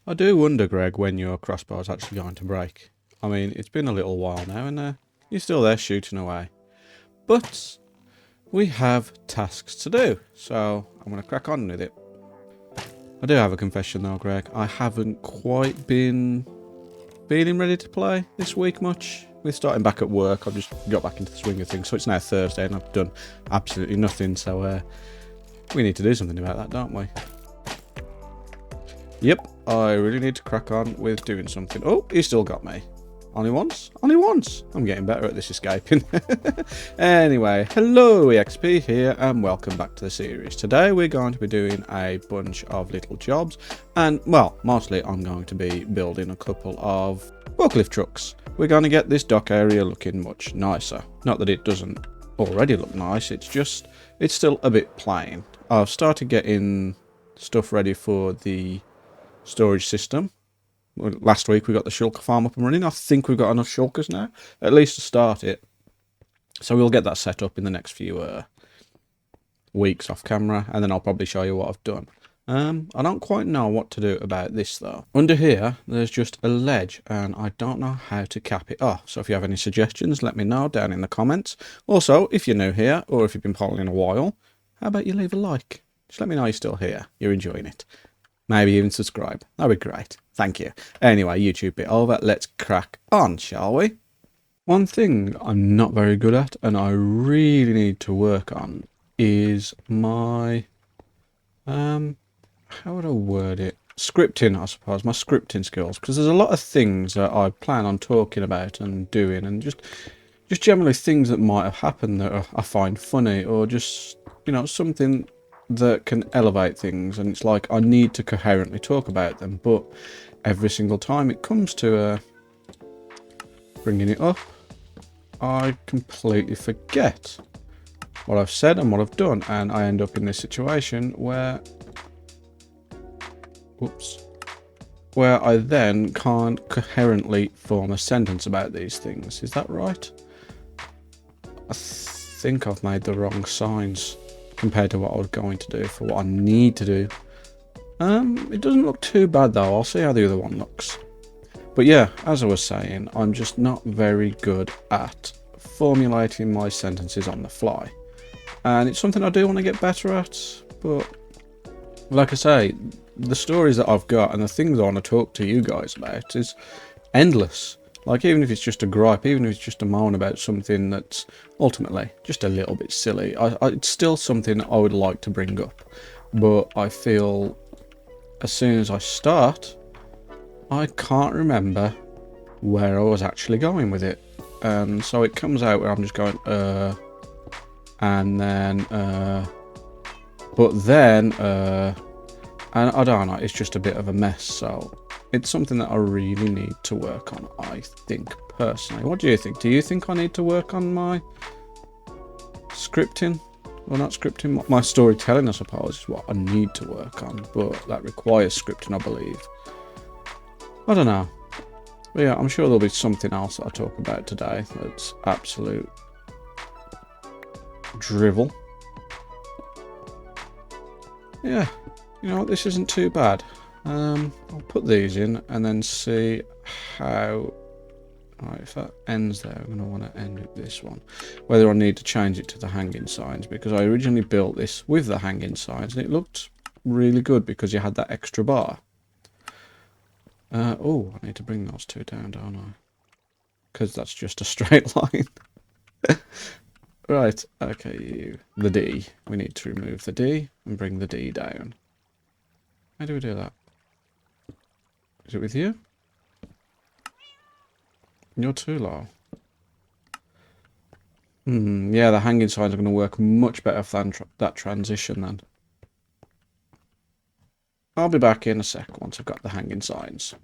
I do wonder, Greg, when your crossbow's actually going to break. I mean, it's been a little while now, and you're still there shooting away. But we have tasks to do, so I'm going to crack on with it. I do have a confession though, Greg. I haven't quite been feeling ready to play this week much. We're starting back at work. I've just got back into the swing of things, so it's now Thursday, and I've done absolutely nothing, so we need to do something about that, don't we? Yep, I really need to crack on with doing something. Oh, he still got me. Only once? Only once. I'm getting better at this escaping. Anyway, hello EXP here and welcome back to the series. Today we're going to be doing a bunch of little jobs and, well, mostly I'm going to be building a couple of forklift trucks. We're going to get this dock area looking much nicer. Not that it doesn't already look nice, it's still a bit plain. I've started getting stuff ready for the storage system. Last week we got the shulker farm up and running. I think we've got enough shulkers now, at least to start it. So we'll get that set up in the next few weeks off camera, and then I'll probably show you what I've done. I don't quite know what to do about this though. Under here, there's just a ledge, and I don't know how to cap it off. So if you have any suggestions, let me know down in the comments. Also, if you're new here, or if you've been following a while, how about you leave a like? Just let me know you're still here, you're enjoying it. Maybe even subscribe. That'd be great. Thank you. Anyway, YouTube bit over. Let's crack on, shall we? One thing I'm not very good at, and I really need to work on, is my, how would I word it? Scripting, I suppose. My scripting skills. Because there's a lot of things that I plan on talking about and doing, and just generally things that might have happened that I find funny, or just, you know, something that can elevate things, and it's like I need to coherently talk about them, but every single time it comes to bringing it up, I completely forget what I've said and what I've done, and I end up in this situation where I then can't coherently form a sentence about these things. Is that right? I think I've made the wrong signs compared to what I was going to do for what I need to do. It doesn't look too bad though. I'll see how the other one looks. But yeah, as I was saying, I'm just not very good at formulating my sentences on the fly. And it's something I do want to get better at, but like I say, the stories that I've got and the things I want to talk to you guys about is endless. Like, even if it's just a gripe, even if it's just a moan about something that's ultimately just a little bit silly, it's still something I would like to bring up. But I feel as soon as I start, I can't remember where I was actually going with it. And so it comes out where I'm just going, and then, but then, and I don't know, it's just a bit of a mess, so it's something that I really need to work on, I think, personally. What do you think? Do you think I need to work on my scripting? Well, not scripting, my storytelling, I suppose, is what I need to work on, but that requires scripting, I believe. I don't know. But yeah, I'm sure there'll be something else that I talk about today that's absolute drivel. Yeah, you know what, this isn't too bad. I'll put these in and then see how. Alright, if that ends there, I'm going to want to end with this one. Whether I need to change it to the hanging signs, because I originally built this with the hanging signs and it looked really good because you had that extra bar. Oh, I need to bring those two down, don't I? Because that's just a straight line. Right, okay, the D. We need to remove the D and bring the D down. How do we do that? Is it with you? You're too low. Yeah, the hanging signs are going to work much better than that transition then. I'll be back in a sec once I've got the hanging signs.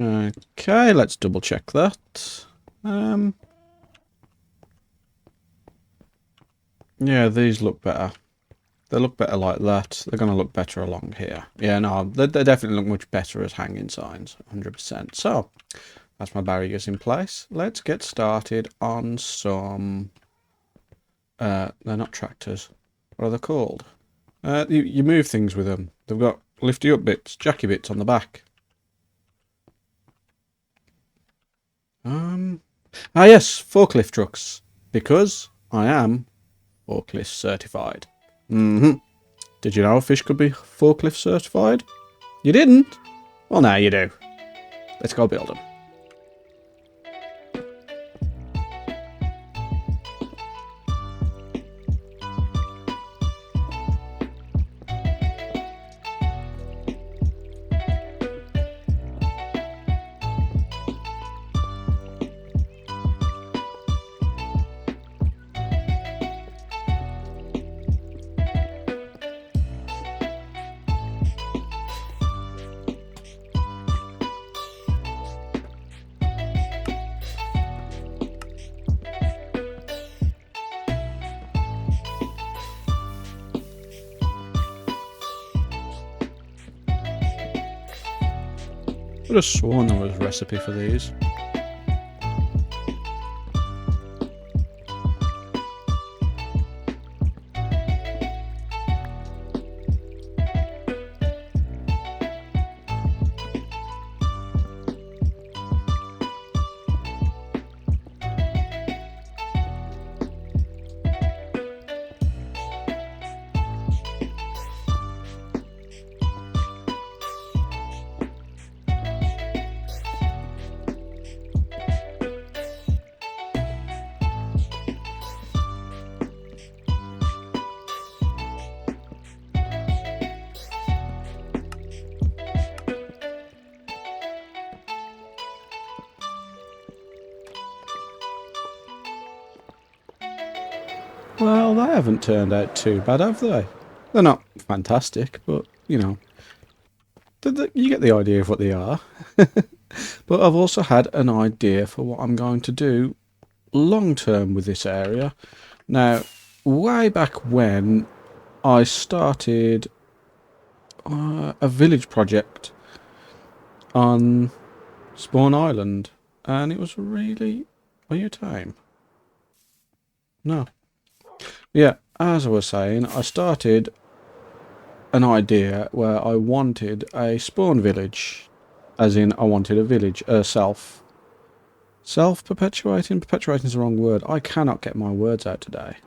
Okay, let's double check that. Yeah, these look better. They look better like that. They're going to look better along here. Yeah, no, they definitely look much better as hanging signs, 100%. So, that's my barriers in place. Let's get started on some... they're not tractors. What are they called? You move things with them. They've got lifty up bits, jacky bits on the back. Yes, forklift trucks, because I am forklift certified. Did you know a fish could be forklift certified? You didn't? Well, now you do. Let's go build them. I would have sworn there was a recipe for these. Well, they haven't turned out too bad, have they? They're not fantastic, but, you know, you get the idea of what they are. But I've also had an idea for what I'm going to do long term with this area. Now, way back when I started a village project on Spawn Island, and it was really... Are you tame? No. Yeah, as I was saying, I started an idea where I wanted a spawn village. As in, I wanted a village, self-perpetuating? Perpetuating is the wrong word. I cannot get my words out today.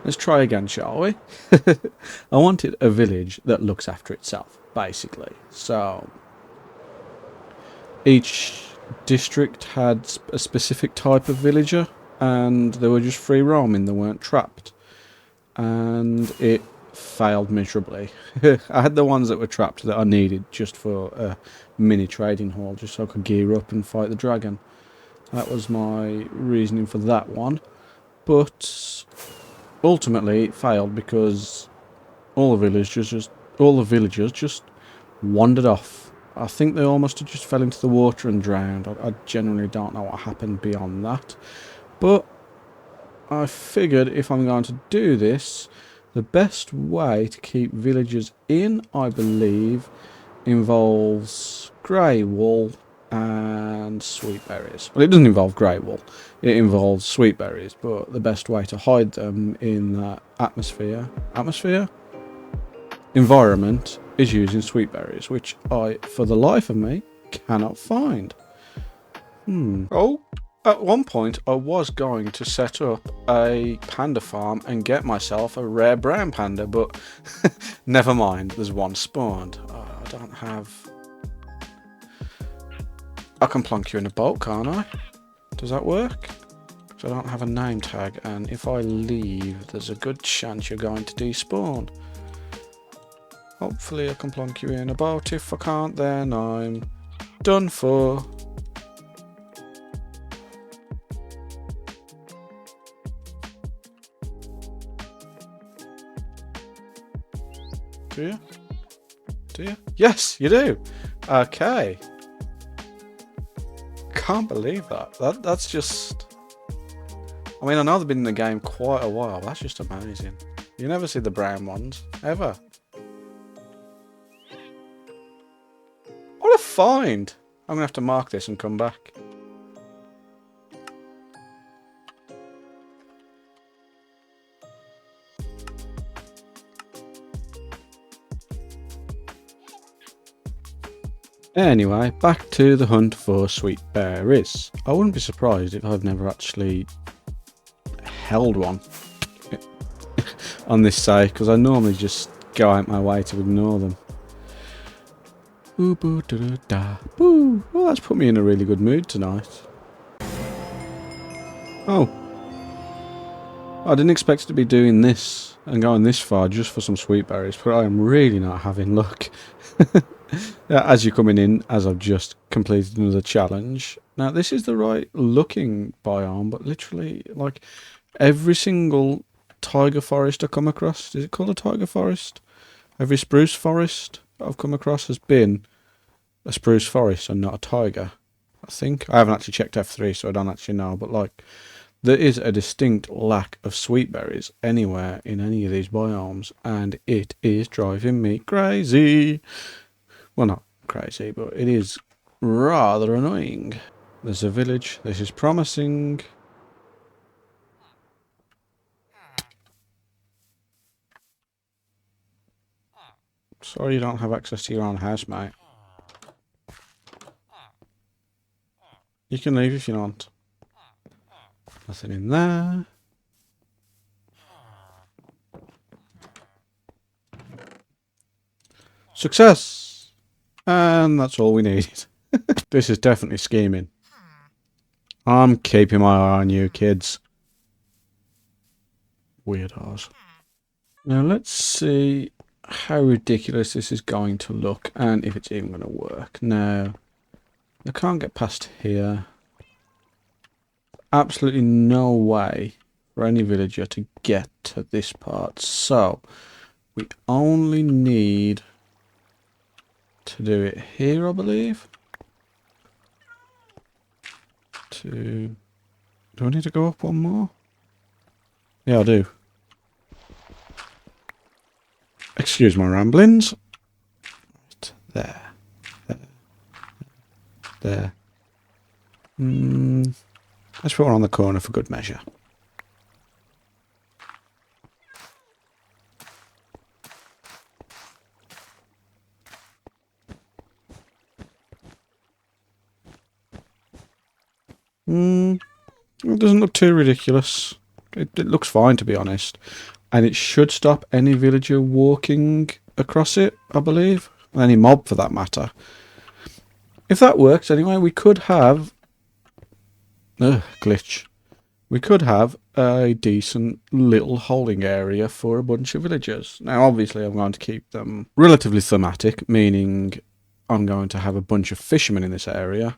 Let's try again, shall we? I wanted a village that looks after itself, basically. So, each district had a specific type of villager, and they were just free roaming, they weren't trapped. And it failed miserably. I had the ones that were trapped that I needed just for a mini trading hall, just so I could gear up and fight the dragon. That was my reasoning for that one. But ultimately it failed because all the villagers just wandered off. I think they almost just fell into the water and drowned. I genuinely don't know what happened beyond that. But I figured if I'm going to do this, the best way to keep villagers in, I believe, involves grey wool and sweet berries. Well, it doesn't involve grey wool, it involves sweet berries, but the best way to hide them in that environment is using sweet berries, which I, for the life of me, cannot find. Oh, at one point I was going to set up a panda farm and get myself a rare brown panda, but never mind, there's one spawned. Oh, I don't have... I can plonk you in a boat, can't I? Does that work? Because I don't have a name tag, and if I leave, there's a good chance you're going to despawn. Hopefully I can plonk you in a boat. If I can't, then I'm done for. Do you? Do you? Yes, you do. Okay. Can't believe that. That's just... I mean, I know they've been in the game quite a while. That's just amazing. You never see the brown ones, ever. What a find! I'm going to have to mark this and come back. Anyway, back to the hunt for sweet berries. I wouldn't be surprised if I've never actually held one on this side, because I normally just go out my way to ignore them. Ooh, boo, da, da, da. Ooh, well, that's put me in a really good mood tonight. Oh, I didn't expect to be doing this and going this far just for some sweet berries, but I am really not having luck. As you're coming in, as I've just completed another challenge. Now, this is the right looking biome, but literally, like, every single tiger forest I come across, is it called a tiger forest? Every spruce forest I've come across has been a spruce forest and not a tiger, I think. I haven't actually checked F3, so I don't actually know, but, like, there is a distinct lack of sweet berries anywhere in any of these biomes, and it is driving me crazy. Well, not crazy, but it is rather annoying. There's a village. This is promising. Sorry you don't have access to your own house, mate. You can leave if you want. Nothing in there. Success! And that's all we needed. This is definitely scheming. I'm keeping my eye on you, kids. Weirdos. Now let's see how ridiculous this is going to look and if it's even going to work. Now, I can't get past here. Absolutely no way for any villager to get to this part. So, we only need to do it here, I believe. Do I need to go up one more? Yeah, I do. Excuse my ramblings. Right, there. There. Let's put one on the corner for good measure. It doesn't look too ridiculous. It looks fine, to be honest. And it should stop any villager walking across it, I believe. Any mob, for that matter. If that works, anyway, we could have... glitch. We could have a decent little holding area for a bunch of villagers. Now, obviously, I'm going to keep them relatively thematic, meaning I'm going to have a bunch of fishermen in this area.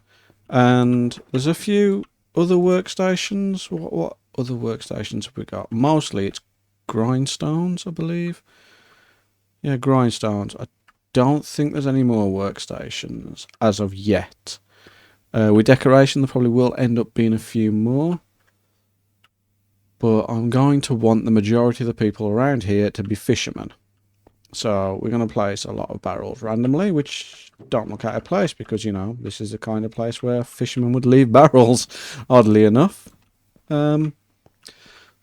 And there's a few other workstations. What other workstations have we got? Mostly it's grindstones, I believe. Yeah, grindstones. I don't think there's any more workstations as of yet. With decoration, there probably will end up being a few more. But I'm going to want the majority of the people around here to be fishermen. So we're going to place a lot of barrels randomly, which don't look out of place because, you know, this is the kind of place where fishermen would leave barrels, oddly enough. So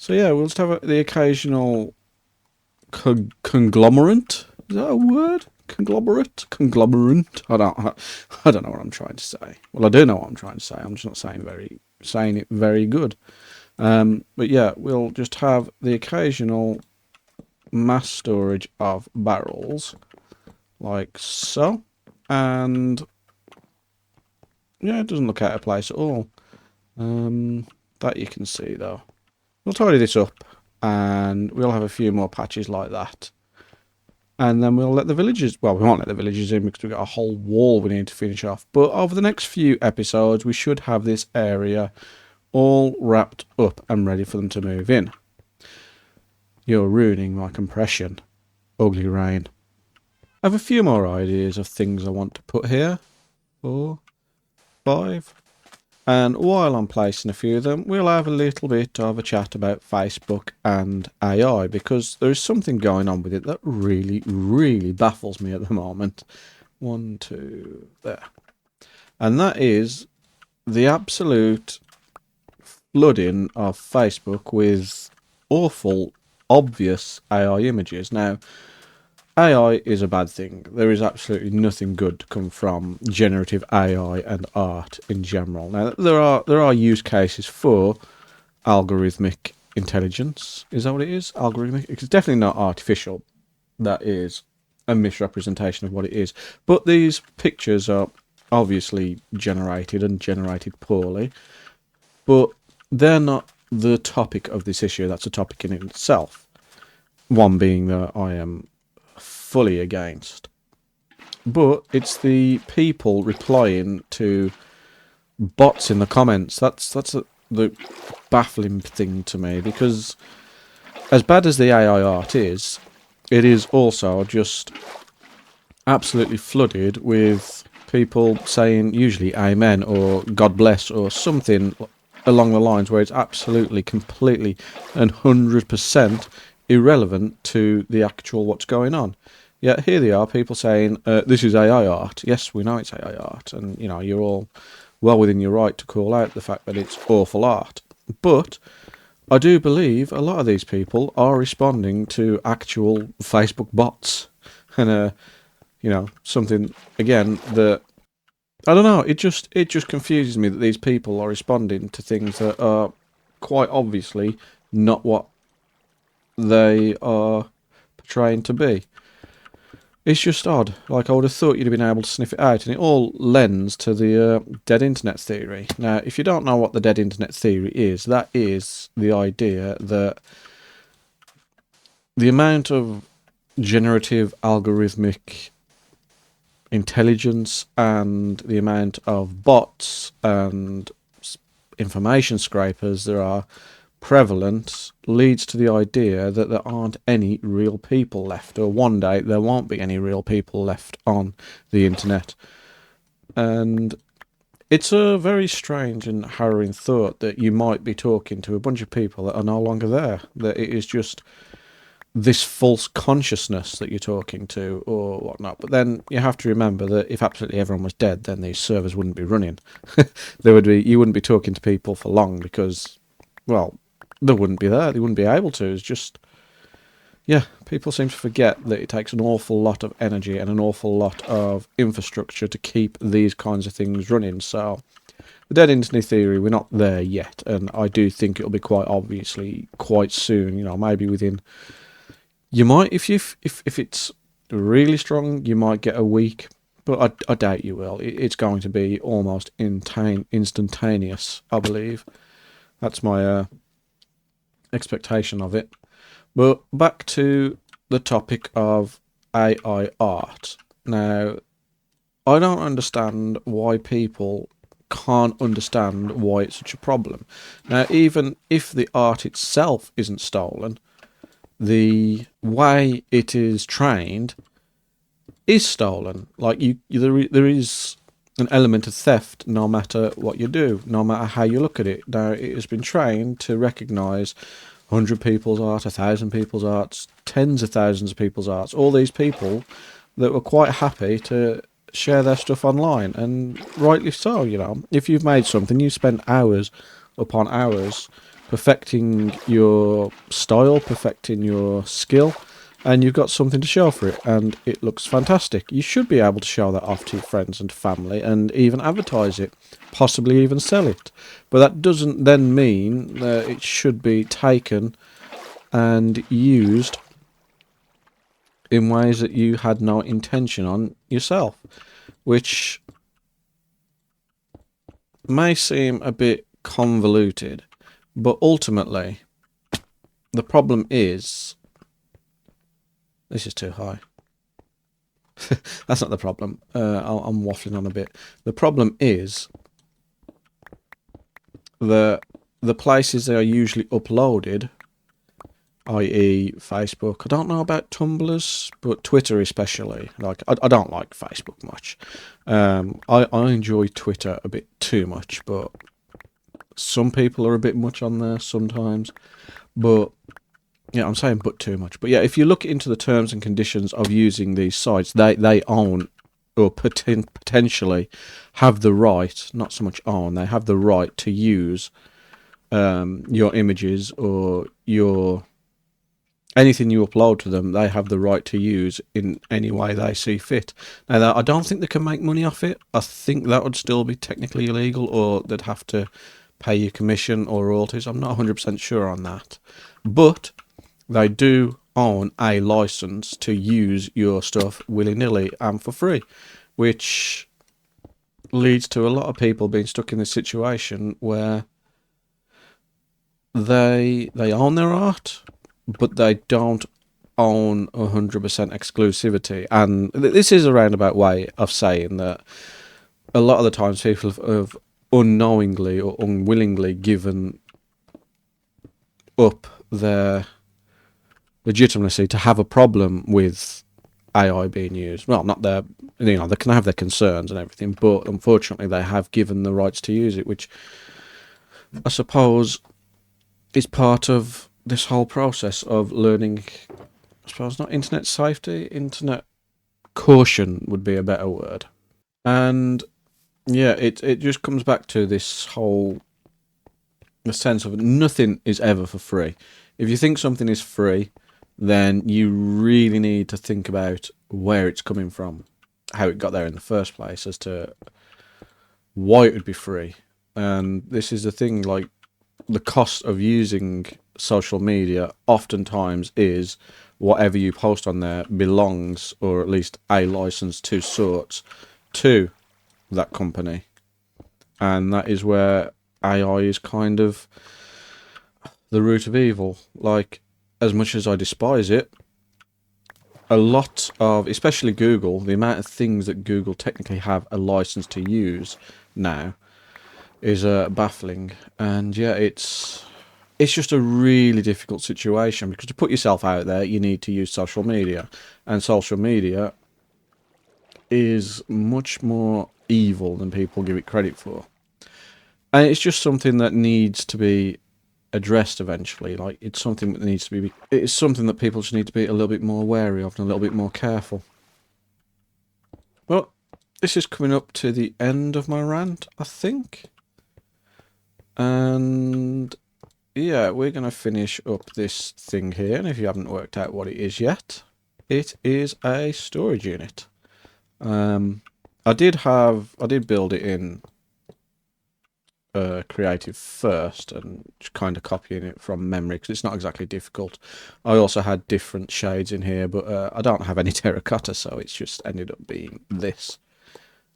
yeah, we'll just have the occasional conglomerate. Is that a word? Conglomerate? Conglomerate? I don't know what I'm trying to say. Well, I do know what I'm trying to say. I'm just not saying it very good. But yeah, we'll just have the occasional mass storage of barrels, like so. And yeah, it doesn't look out of place at all. That you can see though. We'll tidy this up and we'll have a few more patches like that. And then we'll let the villagers, well, we won't let the villagers in because we've got a whole wall we need to finish off. But over the next few episodes, we should have this area all wrapped up and ready for them to move in. You're ruining my compression. Ugly rain. I have a few more ideas of things I want to put here. 4, 5. And while I'm placing a few of them, we'll have a little bit of a chat about Facebook and AI, because there is something going on with it that really, really baffles me at the moment. 1, 2, there. And that is the absolute flooding of Facebook with awful, obvious AI images. Now, AI is a bad thing. There is absolutely nothing good to come from generative AI and art in general. Now there are use cases for algorithmic intelligence. Is that what it is? Algorithmic? It's definitely not artificial. That is a misrepresentation of what it is. But these pictures are obviously generated and generated poorly. But they're not the topic of this issue. That's a topic in itself. One being that I am fully against. But it's the people replying to bots in the comments. The baffling thing to me, because as bad as the AI art is, it is also just absolutely flooded with people saying usually amen or God bless or something along the lines where it's absolutely, completely and 100% irrelevant to the actual what's going on. Yet here they are, people saying, this is AI art. Yes, we know it's AI art, and you know, you're all well within your right to call out the fact that it's awful art. But I do believe a lot of these people are responding to actual Facebook bots. And you know, something again that I don't know, it just confuses me that these people are responding to things that are quite obviously not what they are portraying to be. It's just odd. Like, I would have thought you'd have been able to sniff it out, and it all lends to the dead internet theory. Now, if you don't know what the dead internet theory is, that is the idea that the amount of generative algorithmic intelligence and the amount of bots and information scrapers there are prevalent leads to the idea that there aren't any real people left, or one day there won't be any real people left on the internet. And it's a very strange and harrowing thought that you might be talking to a bunch of people that are no longer there, that it is just this false consciousness that you're talking to or whatnot. But then you have to remember that if absolutely everyone was dead, then these servers wouldn't be running. You wouldn't be talking to people for long because, well, they wouldn't be there. They wouldn't be able to. It's just, yeah, people seem to forget that it takes an awful lot of energy and an awful lot of infrastructure to keep these kinds of things running. So the dead internet theory, we're not there yet, and I do think it'll be quite obviously quite soon. You know, maybe within. You might, if it's really strong, you might get a week, but I doubt you will. It's going to be almost instantaneous, I believe. That's my expectation of it. But back to the topic of AI art. Now, I don't understand why people can't understand why it's such a problem. Now, even if the art itself isn't stolen, the way it is trained is stolen. Like there is an element of theft no matter what you do, no matter how you look at it. Now, it has been trained to recognise 100 people's art, 1,000 people's arts, tens of thousands of people's arts, all these people that were quite happy to share their stuff online, and rightly so. You know, if you've made something, you spent hours upon hours perfecting your style, perfecting your skill, and you've got something to show for it, and it looks fantastic. You should be able to show that off to your friends and family and even advertise it, possibly even sell it. But that doesn't then mean that it should be taken and used in ways that you had no intention on yourself, which may seem a bit convoluted, but ultimately the problem is, this is too high. That's not the problem. I'm waffling on a bit. The problem is that the places they are usually uploaded, i.e. Facebook. I don't know about Tumblrs, but Twitter especially. Like, I don't like Facebook much. I enjoy Twitter a bit too much, but some people are a bit much on there sometimes. But yeah, I'm saying but too much. But yeah, if you look into the terms and conditions of using these sites, they own or potentially have the right, not so much own, they have the right to use your images or your anything you upload to them, they have the right to use in any way they see fit. Now, I don't think they can make money off it. I think that would still be technically illegal, or they'd have to pay you commission or royalties. I'm not 100% sure on that. But they do own a license to use your stuff willy-nilly and for free, which leads to a lot of people being stuck in this situation where they own their art, but they don't own 100% exclusivity. And this is a roundabout way of saying that a lot of the times people have unknowingly or unwillingly given up their legitimacy to have a problem with AI being used. Well, not their, they can have their concerns and everything, but unfortunately they have given the rights to use it, which I suppose is part of this whole process of learning. I suppose not internet safety, internet caution would be a better word. And yeah, it just comes back to this whole the sense of nothing is ever for free. If you think something is free, then you really need to think about where it's coming from, how it got there in the first place, as to why it would be free. And this is the thing, like, the cost of using social media oftentimes is whatever you post on there belongs, or at least a license to sorts, to that company. And that is where AI is kind of the root of evil. Like, as much as I despise it, a lot of, especially Google, the amount of things that Google technically have a license to use now is baffling. And yeah, it's just a really difficult situation, because to put yourself out there, you need to use social media, and social media is much more evil than people give it credit for. And it's just something that needs to be addressed eventually. Like, it's something that needs to be, it's something that people just need to be a little bit more wary of and a little bit more careful. But this is coming up to the end of my rant, I think. And yeah, we're going to finish up this thing here. And if you haven't worked out what it is yet, it is a storage unit. I did build it in Creative first, and just kind of copying it from memory, because it's not exactly difficult. I also had different shades in here, but I don't have any terracotta, so it's just ended up being this.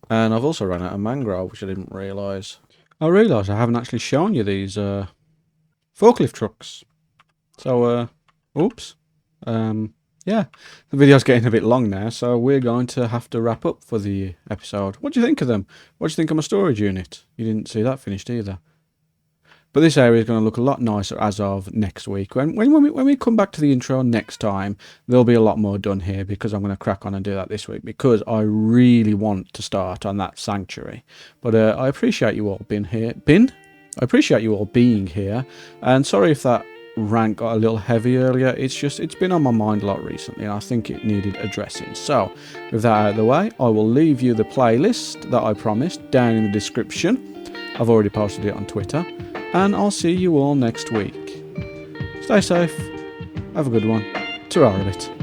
And I've also run out of mangrove, which I didn't realise. I realised I haven't actually shown you these forklift trucks. So, oops. Yeah, the video's getting a bit long now, so we're going to have to wrap up for the episode. What do you think of them? What do you think of my storage unit? You didn't see that finished either. But this area is going to look a lot nicer as of next week. When we come back to the intro next time, there'll be a lot more done here, because I'm going to crack on and do that this week, because I really want to start on that sanctuary. But I appreciate you all being here. I appreciate you all being here, and sorry if that rant got a little heavy earlier. It's been on my mind a lot recently, and I think it needed addressing. So with that out of the way, I will leave you the playlist that I promised down in the description. I've already posted it on Twitter, and I'll see you all next week. Stay safe, have a good one. Ta-ra a bit.